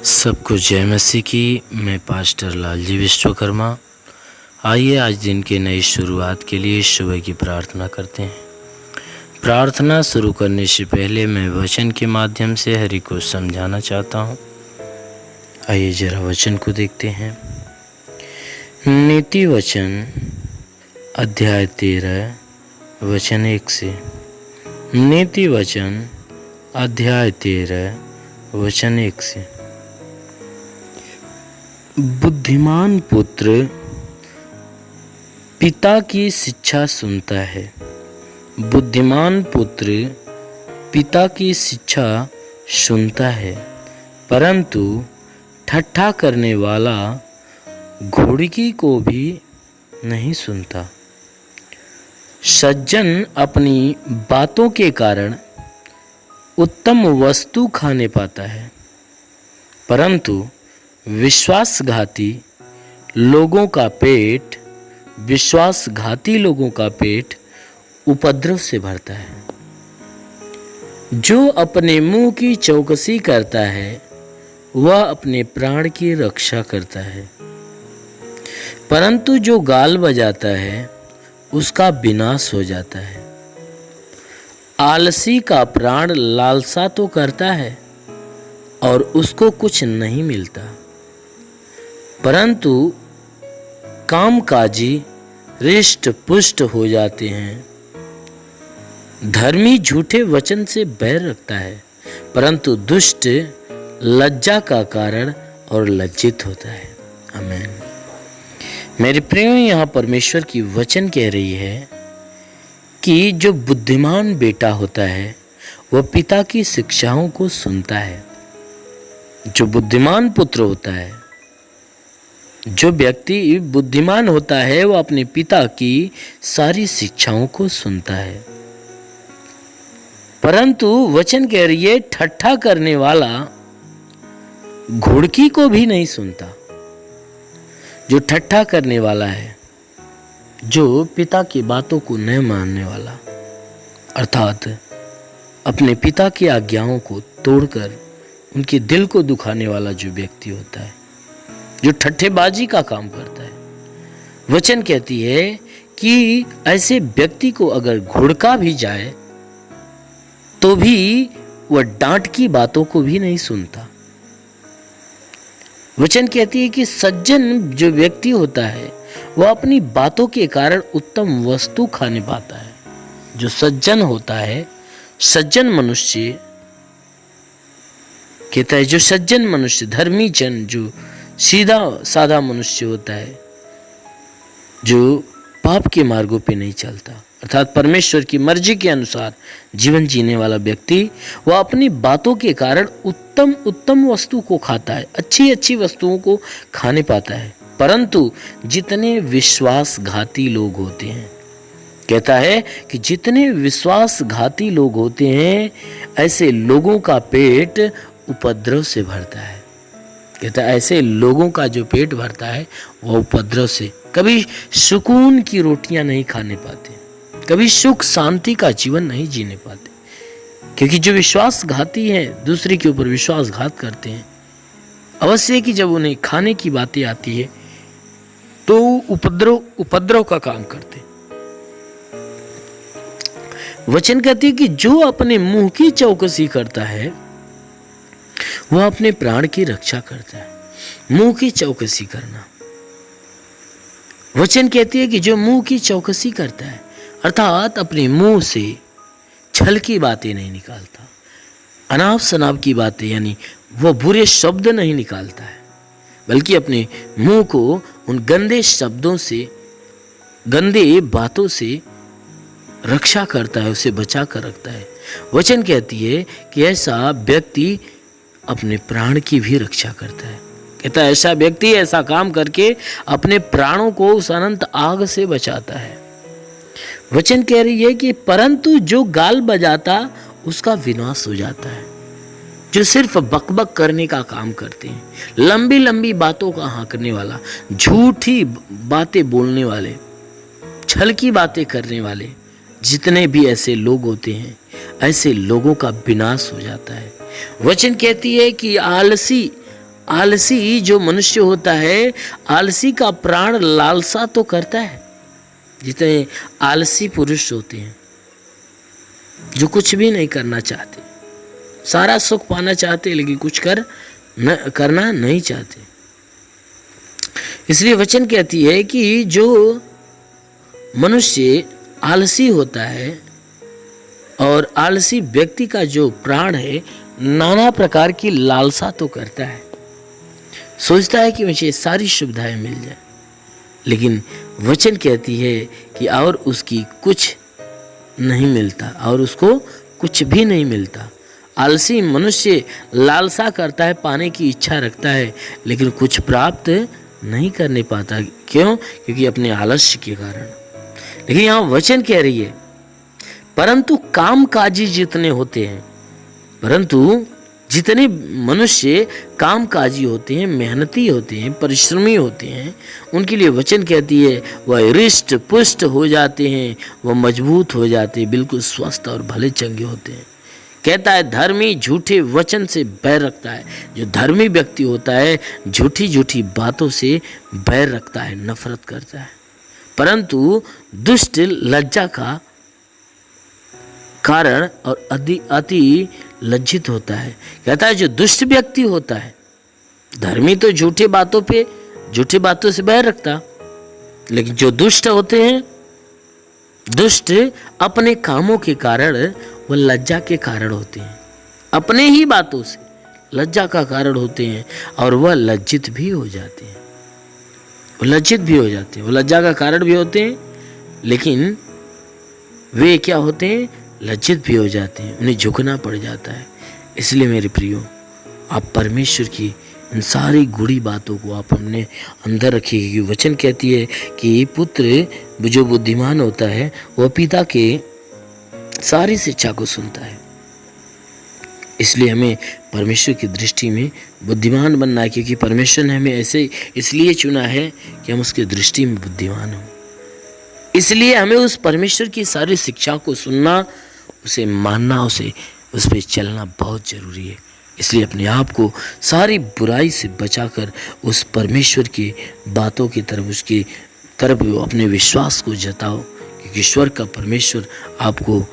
सबको जय मसीह की। मैं पास्टर लालजी विश्वकर्मा। आइए आज दिन के नई शुरुआत के लिए सुबह की प्रार्थना करते हैं। प्रार्थना शुरू करने से पहले मैं वचन के माध्यम से हरि को समझाना चाहता हूँ। आइए जरा वचन को देखते हैं। नीति वचन अध्याय 13 वचन 1 से। नीति वचन अध्याय 13 वचन 1 से। बुद्धिमान पुत्र पिता की शिक्षा सुनता है। बुद्धिमान पुत्र पिता की शिक्षा सुनता है, परंतु ठट्ठा करने वाला घोड़की को भी नहीं सुनता। सज्जन अपनी बातों के कारण उत्तम वस्तु खाने पाता है, परंतु विश्वासघाती लोगों का पेट उपद्रव से भरता है। जो अपने मुंह की चौकसी करता है वह अपने प्राण की रक्षा करता है, परंतु जो गाल बजाता है उसका विनाश हो जाता है। आलसी का प्राण लालसा तो करता है और उसको कुछ नहीं मिलता, परंतु कामकाजी हृष्ट पुष्ट हो जाते हैं। धर्मी झूठे वचन से बैर रखता है, परंतु दुष्ट लज्जा का कारण और लज्जित होता है। आमीन। मेरे प्रियो, यहाँ परमेश्वर की वचन कह रही है कि जो बुद्धिमान बेटा होता है वह पिता की शिक्षाओं को सुनता है। जो बुद्धिमान पुत्र होता है, जो व्यक्ति बुद्धिमान होता है, वह अपने पिता की सारी शिक्षाओं को सुनता है, परंतु वचन कह रही है ठट्ठा करने वाला घोड़की को भी नहीं सुनता। जो ठट्ठा करने वाला है, जो पिता की बातों को नहीं मानने वाला, अर्थात अपने पिता की आज्ञाओं को तोड़कर उनके दिल को दुखाने वाला जो व्यक्ति होता है, जो ठट्ठेबाजी का काम करता है, वचन कहती है कि ऐसे व्यक्ति को अगर घुड़का भी जाए तो भी वह डांट की बातों को भी नहीं सुनता। वचन कहती है कि सज्जन जो व्यक्ति होता है वह अपनी बातों के कारण उत्तम वस्तु खाने पाता है। जो सज्जन होता है, सज्जन मनुष्य कहता है, जो सज्जन मनुष्य, धर्मी जन, जो सीधा साधा मनुष्य होता है, जो पाप के मार्गों पे नहीं चलता, अर्थात परमेश्वर की मर्जी के अनुसार जीवन जीने वाला व्यक्ति, वह अपनी बातों के कारण उत्तम वस्तु को खाता है, अच्छी वस्तुओं को खाने पाता है। परंतु जितने विश्वासघाती लोग होते हैं, कहता है कि जितने विश्वासघाती लोग होते हैं, ऐसे लोगों का पेट उपद्रव से भरता है। कहता है ऐसे लोगों का जो पेट भरता है वह उपद्रव से, कभी सुकून की रोटियां नहीं खाने पाते, कभी सुख शांति का जीवन नहीं जीने पाते, क्योंकि जो विश्वासघाती हैं, दूसरे के ऊपर विश्वासघात करते हैं, अवश्य कि जब उन्हें खाने की बातें आती है तो उपद्रव का काम करते। वचन कहती है कि जो अपने मुंह की चौकसी करता है वह अपने प्राण की रक्षा करता है। मुंह की चौकसी करना, वचन कहती है कि जो मुंह की चौकसी करता है, अर्थात अपने मुंह से छल की बातें नहीं निकालता, अनाप शनाप की बातें, यानी वह बुरे शब्द नहीं निकालता है, बल्कि अपने मुंह को उन गंदे शब्दों से, गंदे बातों से रक्षा करता है, उसे बचा कर रखता है। वचन कहती है कि ऐसा व्यक्ति अपने प्राण की भी रक्षा करता है। कहता है ऐसा व्यक्ति ऐसा काम करके अपने प्राणों को उस अनंत आग से बचाता है। वचन कह रही है कि परंतु जो गाल बजाता उसका विनाश हो जाता है। जो सिर्फ बकबक करने का काम करते हैं, लंबी लंबी बातों का हाँकने वाला, झूठी बातें बोलने वाले, छल की बातें करने वाले, जितने भी ऐसे लोग होते हैं, ऐसे लोगों का विनाश हो जाता है। वचन कहती है कि आलसी जो मनुष्य होता है, आलसी का प्राण लालसा तो करता है। जितने आलसी पुरुष होते हैं जो कुछ भी नहीं करना चाहते, सारा सुख पाना चाहते लेकिन कुछ करना नहीं चाहते। इसलिए वचन कहती है कि जो मनुष्य आलसी होता है और आलसी व्यक्ति का जो प्राण है नाना प्रकार की लालसा तो करता है, सोचता है कि मुझे सारी सुविधाएं मिल जाए, लेकिन वचन कहती है कि और उसकी कुछ नहीं मिलता और उसको कुछ भी नहीं मिलता। आलसी मनुष्य लालसा करता है, पाने की इच्छा रखता है, लेकिन कुछ प्राप्त नहीं करने पाता। क्यों? क्योंकि अपने आलस्य के कारण। लेकिन यहाँ वचन कह रही है परंतु कामकाजी जितने होते हैं, परंतु जितने मनुष्य कामकाजी होते हैं, मेहनती होते हैं, परिश्रमी होते हैं, उनके लिए वचन कहती है वह हृष्ट पुष्ट हो जाते हैं, वह मजबूत हो जाते हैं, बिल्कुल स्वस्थ और भले चंगे होते हैं। कहता है धर्मी झूठे वचन से बैर रखता है। जो धर्मी व्यक्ति होता है झूठी झूठी बातों से बैर रखता है, नफरत करता है। परंतु दुष्ट लज्जा का कारण और अति लज्जित होता है। कहता है जो दुष्ट व्यक्ति होता है, धर्मी तो झूठी बातों से बैर रखता, लेकिन जो दुष्ट होते हैं, दुष्ट अपने कामों के कारण, वह लज्जा के कारण होते हैं, अपने ही बातों से लज्जा का कारण होते हैं और वह लज्जित भी हो जाते हैं। वो लज्जा का कारण भी होते हैं, लेकिन वे क्या होते हैं? लज्जित भी हो जाते हैं, उन्हें झुकना पड़ जाता है। इसलिए मेरे प्रियो, आप परमेश्वर की इन सारी गूढ़ी बातों को आप अपने अंदर रखिए, क्योंकि वचन कहती है कि पुत्र जो बुद्धिमान होता है वह पिता के सारी शिक्षा को सुनता है। इसलिए हमें परमेश्वर की दृष्टि में बुद्धिमान बनना है, क्योंकि परमेश्वर ने हमें ऐसे इसलिए चुना है कि हम उसकी दृष्टि में बुद्धिमान हों। इसलिए हमें उस परमेश्वर की सारी शिक्षा को सुनना, उसे मानना, उस पर चलना बहुत ज़रूरी है। इसलिए अपने आप को सारी बुराई से बचाकर उस परमेश्वर की बातों की तरफ, उसकी तरफ अपने विश्वास को जताओ, क्योंकि स्वर्ग का परमेश्वर आपको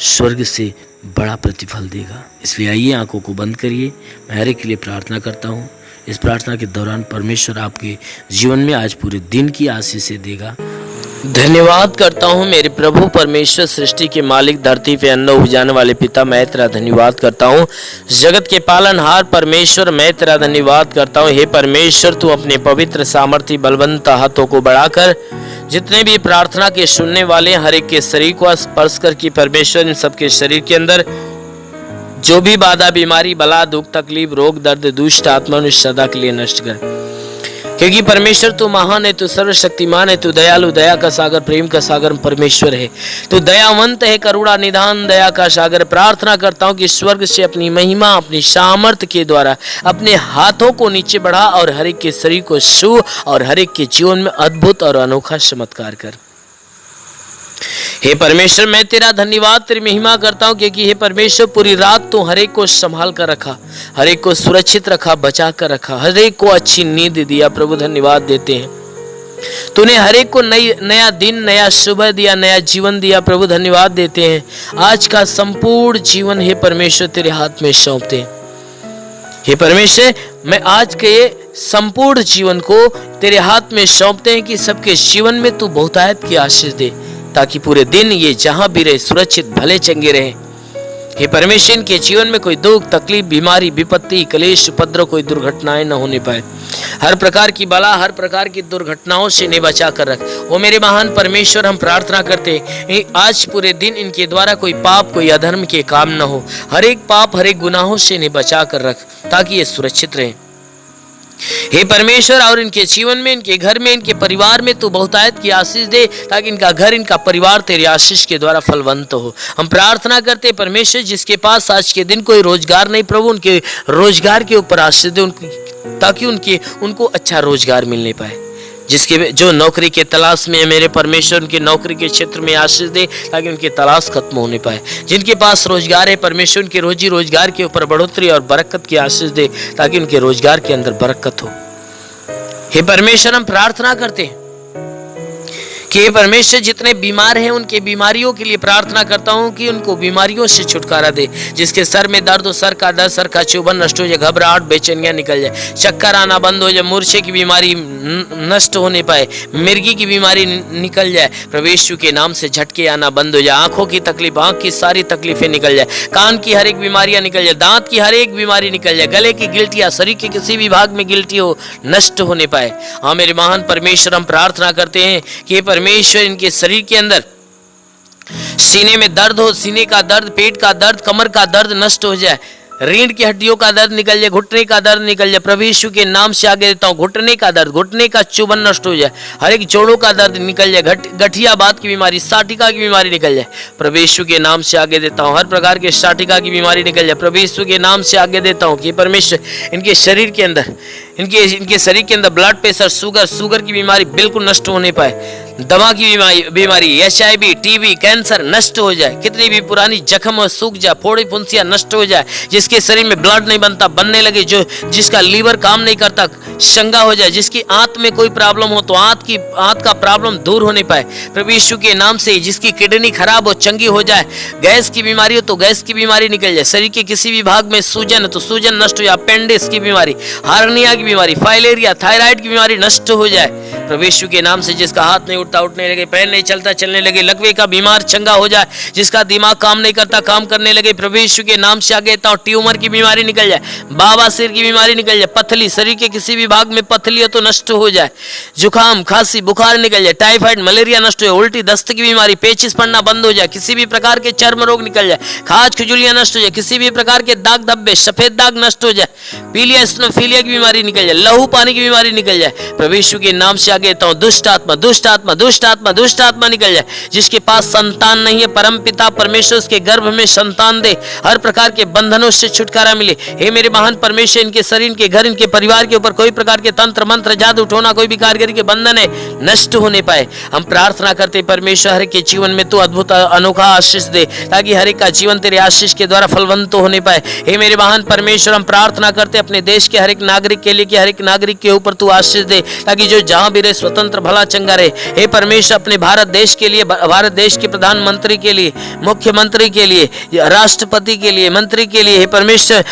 स्वर्ग से बड़ा प्रतिफल देगा। इसलिए आइए आंखों को बंद करिए, मैं हर एक के लिए प्रार्थना करता हूँ। इस प्रार्थना के दौरान परमेश्वर आपके जीवन में आज पूरे दिन की आशीष देगा। धन्यवाद करता हूँ मेरे प्रभु परमेश्वर, सृष्टि के मालिक, धरती पे अन्न उपजाने वाले पिता, मैं तेरा धन्यवाद करता हूँ। जगत के पालनहार परमेश्वर, मैं तेरा धन्यवाद करता हूँ। हे परमेश्वर, तू अपने पवित्र सामर्थ्य बलवंत हाथों को बढ़ाकर जितने भी प्रार्थना के सुनने वाले हर एक के शरीर को स्पर्श कर कि परमेश्वर इन सबके शरीर के अंदर जो भी बाधा, बीमारी, बला, दुख, तकलीफ, रोग, दर्द, दुष्ट आत्मा उन्हें सदा के लिए नष्ट कर। क्योंकि परमेश्वर तू महान है, तू सर्वशक्तिमान है, तू दयालु, दया का सागर, प्रेम का सागर परमेश्वर है। तू दयावंत है, करुणा निधान, दया का सागर। प्रार्थना करता हूँ कि स्वर्ग से अपनी महिमा, अपनी सामर्थ्य के द्वारा अपने हाथों को नीचे बढ़ा और हर एक के शरीर को छू और हर एक के जीवन में अद्भुत और अनोखा चमत्कार कर। हे परमेश्वर, मैं तेरा धन्यवाद, तेरी महिमा करता हूँ, क्योंकि हे परमेश्वर पूरी रात तू हर एक को संभाल कर रखा, हर एक को सुरक्षित रखा, बचा कर रखा, हर एक को अच्छी नींद दिया। प्रभु धन्यवाद देते हैं, तूने हर एक को नया दिन, नया सुबह दिया, नया जीवन दिया। प्रभु धन्यवाद देते हैं। आज का संपूर्ण जीवन हे परमेश्वर तेरे हाथ में सौंपते हैं। हे परमेश्वर, मैं आज के संपूर्ण जीवन को तेरे हाथ में सौंपते हैं कि सबके जीवन में तू बहुतायत की आशीष दे, ताकि पूरे दिन ये जहां भी रहे सुरक्षित, भले चंगे रहे। हे परमेश्वर, इनके जीवन में कोई दुख, तकलीफ, बीमारी, विपत्ति, क्लेश, उपद्रव, कोई दुर्घटनाएं न होने पाए। हर प्रकार की बला, हर प्रकार की दुर्घटनाओं से इन्हें बचा कर रख। वो मेरे महान परमेश्वर, हम प्रार्थना करते हैं आज पूरे दिन इनके द्वारा कोई पाप, कोई अधर्म के काम न हो। हर एक पाप, हर एक गुनाहों से इन्हें बचा कर रख, ताकि ये सुरक्षित रहे। हे परमेश्वर, और इनके जीवन में, इनके घर में, इनके परिवार में तू बहुतायत की आशीष दे, ताकि इनका घर, इनका परिवार तेरी आशीष के द्वारा फलवंत हो। हम प्रार्थना करते हैं परमेश्वर, जिसके पास आज के दिन कोई रोजगार नहीं, प्रभु उनके रोजगार के ऊपर आशीष दे, ताकि उनको अच्छा रोजगार मिलने पाए। जिसके जो नौकरी के तलाश में है, मेरे परमेश्वर उनकी नौकरी के क्षेत्र में आशीष दे ताकि उनकी तलाश खत्म होने पाए। जिनके पास रोजगार है, परमेश्वर उनके रोजी रोजगार के ऊपर बढ़ोतरी और बरकत की आशीष दे ताकि उनके रोजगार के अंदर बरकत हो। हे परमेश्वर, हम प्रार्थना करते हैं कि हे परमेश्वर, जितने बीमार हैं उनके बीमारियों के लिए प्रार्थना करता हूं कि उनको बीमारियों से छुटकारा दे। जिसके सर में दर्द हो, सर का दर्द, सर का चुभन नष्ट हो जाए, घबराहट बेचैनियां निकल जाए, चक्कर आना बंद हो जाए, मूर्छे की बीमारी नष्ट होने पाए, मिर्गी की बीमारी निकल जाए, प्रभु यीशु के नाम से झटके आना बंद हो जाए, आंखों की तकलीफ, आंख की सारी तकलीफें निकल जाए, कान की हर एक बीमारियां निकल जाए, दांत की हर एक बीमारी निकल जाए, गले की गिल्टियां, शरीर के किसी भी भाग में गिल्टी हो नष्ट होने पाए। हाँ मेरे महान परमेश्वर, हम प्रार्थना करते हैं कि परमेश्वर इनके शरीर के अंदर सीने में दर्द हो, सीने का दर्द, पेट का दर्द, कमर का दर्द नष्ट हो जाए, रीढ़ की हड्डियों का दर्द निकल जाए, घुटने का दर्द निकल जाए, प्रभु यीशु के नाम से आगे देता हूँ, घुटने का दर्द, घुटने का चुभन नष्ट हो जाए, हर एक जोड़ों का दर्द निकल जाए, गठिया बात की बीमारी, साटिका की बीमारी निकल जाए, प्रभु यीशु के नाम से आगे देता हूँ, हर प्रकार के साटिका की बीमारी निकल जाए, प्रभु यीशु के नाम से आगे देता हूँ कि परमेश्वर इनके शरीर के अंदर, इनके शरीर के अंदर ब्लड प्रेशर, शुगर की बीमारी बिल्कुल नष्ट होने पाए, दमा की बीमारी, HIV, TB, कैंसर नष्ट हो जाए, कितनी भी पुरानी जख्म सूख जाए, फोड़ी फुंसियां नष्ट हो जाए, जिसके शरीर में ब्लड नहीं बनता, बनने लगे, जिसका लीवर काम नहीं करता, शंगा हो जाए, जिसकी आंत में कोई प्रॉब्लम हो तो आंत का प्रॉब्लम दूर होने पाए, प्रभु यीशु के नाम से, जिसकी किडनी खराब हो चंगी हो जाए, गैस की बीमारी हो तो गैस की बीमारी निकल जाए, शरीर के किसी भी भाग में सूजन हो तो सूजन नष्ट हो जाए, अपेंडिक्स की बीमारी, हार्निया की बीमारी, फाइलेरिया, थायराइड की बीमारी नष्ट हो जाए, प्रभु यीशु के नाम से, जिसका हाथ नहीं उठता उठने लगे, पैर नहीं चलता चलने लगे, लकवे का बीमार चंगा हो जाए, जिसका दिमाग काम नहीं करता काम करने लगे, प्रभु यीशु के नाम से आगे देता हूं, ट्यूमर की बीमारी निकल जाए, बाबासीर की बीमारी निकल जाए, पथली, शरीर के किसी भी भाग में पथली हो तो नष्ट हो जाए, जुकाम, खांसी, बुखार निकल जाए, टाइफाइड, मलेरिया नष्ट हो जाए, उल्टी, दस्त की बीमारी, पेचिस पड़ना बंद हो जाए, किसी भी प्रकार के चर्म रोग निकल जाए, खाज खुजलियां नष्ट हो जाए, किसी भी प्रकार के दाग धब्बे, सफेद दाग नष्ट हो जाए, पीलिया स्नोफीलिया की बीमारी निकल जाए, लहू पानी की बीमारी निकल जाए, प्रभु यीशु के नाम से आगे देता हूं, दुष्ट आत्मा, दुष्ट आत्मा, दुष्ट आत्मा, दुष्ट आत्मा निकल जाए, जिसके पास संतान नहीं है, परम पिता परमेश्वर उसके गर्भ में संतान दे, हर प्रकार के बंधनों से छुटकारा मिले। हे मेरे महान परमेश्वर, इनके शरीर, इनके घर, इनके परिवार के ऊपर कोई प्रकार के तंत्र मंत्र, जादू टोना, कोई भी कारीगरी के बंधन है नष्ट होने पाए। हम प्रार्थना करते परमेश्वर, हर एक के जीवन में तू अद्भुत अनोखा आशीष दे ताकि हर एक का जीवन तेरे आशीष के द्वारा फलवंत होने पाए। हे मेरे महान परमेश्वर, हम प्रार्थना करते अपने देश के हर एक नागरिक के लिए कि हर एक नागरिक के ऊपर तू आशीष दे ताकि जो जहां भी रहे स्वतंत्र भला चंगा रहे। हे परमेश्वर, अपने भारत देश के लिए, भारत देश के प्रधानमंत्री के लिए, मुख्यमंत्री के लिए, राष्ट्रपति के लिए, मंत्री के लिए, हे परमेश्वर,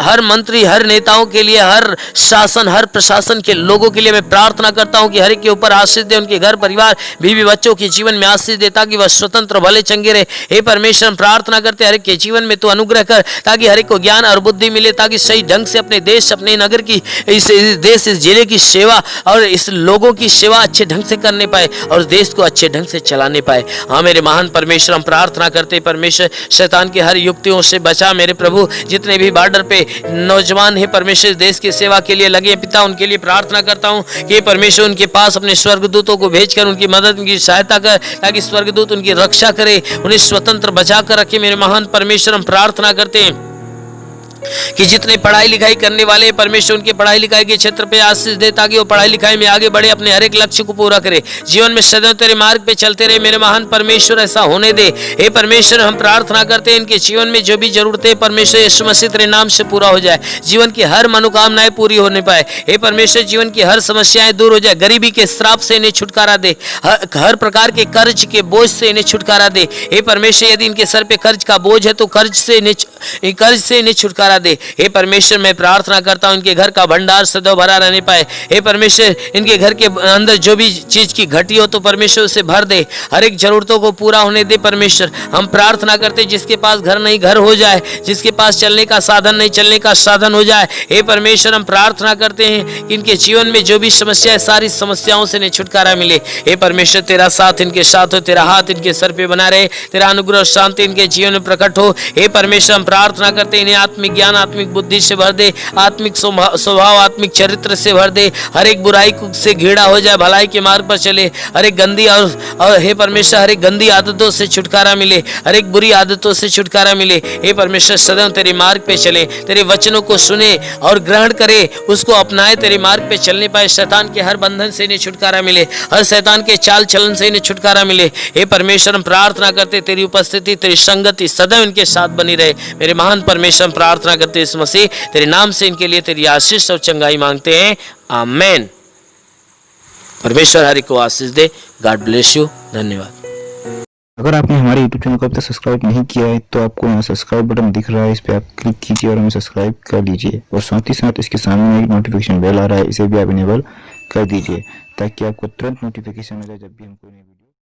हर मंत्री, हर नेताओं के लिए, हर शासन, हर प्रशासन के लोगों के लिए मैं प्रार्थना करता हूं कि हर एक के ऊपर आशीष दे, उनके घर परिवार, बीवी बच्चों के जीवन में आशीष दे ताकि वह स्वतंत्र भले चंगे रहे। हे परमेश्वर, हम प्रार्थना करते हर एक के जीवन में तू अनुग्रह कर ताकि हर एक को ज्ञान और बुद्धि मिले ताकि सही ढंग से अपने देश, अपने नगर की, इस देश, इस जिले की सेवा और इस लोगों की सेवा अच्छे ढंग से करने पाए और देश को अच्छे ढंग से चलाने पाए। हाँ मेरे महान परमेश्वर, हम प्रार्थना करते परमेश्वर, शैतान की हर युक्तियों से बचा मेरे प्रभु। जितने भी बॉर्डर पे नौजवान है परमेश्वर देश की सेवा के लिए लगे पिता, उनके लिए प्रार्थना करता हूँ कि परमेश्वर उनके पास अपने स्वर्गदूतों को भेजकर उनकी मदद, उनकी सहायता कर ताकि स्वर्गदूत उनकी रक्षा करे, उन्हें स्वतंत्र बचा कर रखे। मेरे महान परमेश्वर, हम प्रार्थना करते हैं कि जितने पढ़ाई लिखाई करने वाले परमेश्वर उनके पढ़ाई लिखाई के क्षेत्र पे आशीष दे ताकि वो पढ़ाई लिखाई में आगे बढ़े, अपने हर एक लक्ष्य को पूरा करे, जीवन में सदैव तेरे मार्ग पे चलते रहे। मेरे महान परमेश्वर, ऐसा होने दे। हे परमेश्वर, हम प्रार्थना करते हैं इनके जीवन में जो भी जरूरतें परमेश्वर यीशु मसीह तेरे नाम से पूरा हो जाए, जीवन की हर मनोकामनाएं पूरी होने पाए। हे परमेश्वर, जीवन की हर समस्याएं दूर हो जाए, गरीबी के श्राप से इन्हें छुटकारा दे, हर प्रकार के कर्ज के बोझ से इन्हें छुटकारा दे। हे परमेश्वर, यदि इनके सर पे कर्ज का बोझ है तो कर्ज से इन्हें छुटकारा दे। हे परमेश्वर, मैं प्रार्थना करता हूं इनके घर का भंडार सदैव भरा रहने पाए। हे परमेश्वर, इनके घर के अंदर जो भी चीज की घटी हो तो परमेश्वर उसे भर दे, हर एक जरूरतों को पूरा होने दे। परमेश्वर, हम प्रार्थना करते जिसके पास घर नहीं घर हो जाए, जिसके पास चलने का साधन नहीं चलने का साधन हो जाए। हे परमेश्वर, हम प्रार्थना करते हैं कि इनके जीवन में जो भी समस्या है सारी समस्याओं से इन्हें छुटकारा मिले। हे परमेश्वर, तेरा साथ इनके साथ हो, तेरा हाथ इनके सर पे बना रहे, तेरा अनुग्रह और शांति इनके जीवन में प्रकट हो। हे परमेश्वर, हम प्रार्थना करते हैं इन्हें आत्मिक ज्ञान, आत्मिक बुद्धि से भर दे, आत्मिक स्वभाव, आत्मिक चरित्र से भर दे। हर एक बुराई से घृणा हो जाए, भलाई के मार्ग पर चले। हर एक गंदी और हे परमेश्वर हर एक गंदी आदतों से छुटकारा मिले, हर एक बुरी आदतों से छुटकारा मिले। हे परमेश्वर सदैव तेरे मार्ग पे चले, तेरे वचनों को सुने और ग्रहण करे, उसको अपनाए, तेरे मार्ग पे चलने पाए। शैतान के हर बंधन से इन्हें छुटकारा मिले, हर शैतान के चाल चलन से इन्हें छुटकारा मिले। हे परमेश्वर हम प्रार्थना करते तेरी उपस्थिति, तेरी संगति सदैव इनके साथ बनी रहे। मेरे महान परमेश्वर हम प्रार्थना करते इस मसीह तेरे नाम से इनके लिए तेरी आशीष और चंगाई मांगते हैं, आमेन। परमेश्वर हरि को आशीष दे। God bless you. धन्यवाद। अगर आपने हमारे YouTube चैनल को अब तक सब्सक्राइब नहीं किया है तो आपको यहाँ सब्सक्राइब बटन दिख रहा है, इस पर आप क्लिक कीजिए और हमें सब्सक्राइब कर लीजिए। और साथ ही साथ इसके सामने एक नोटिफिकेशन बेल आ रहा है, इसे भी आप इनेबल कर दीजिए ताकि आपको तुरंत नोटिफिकेशन मिले जब भी हम कोई नई वीडियो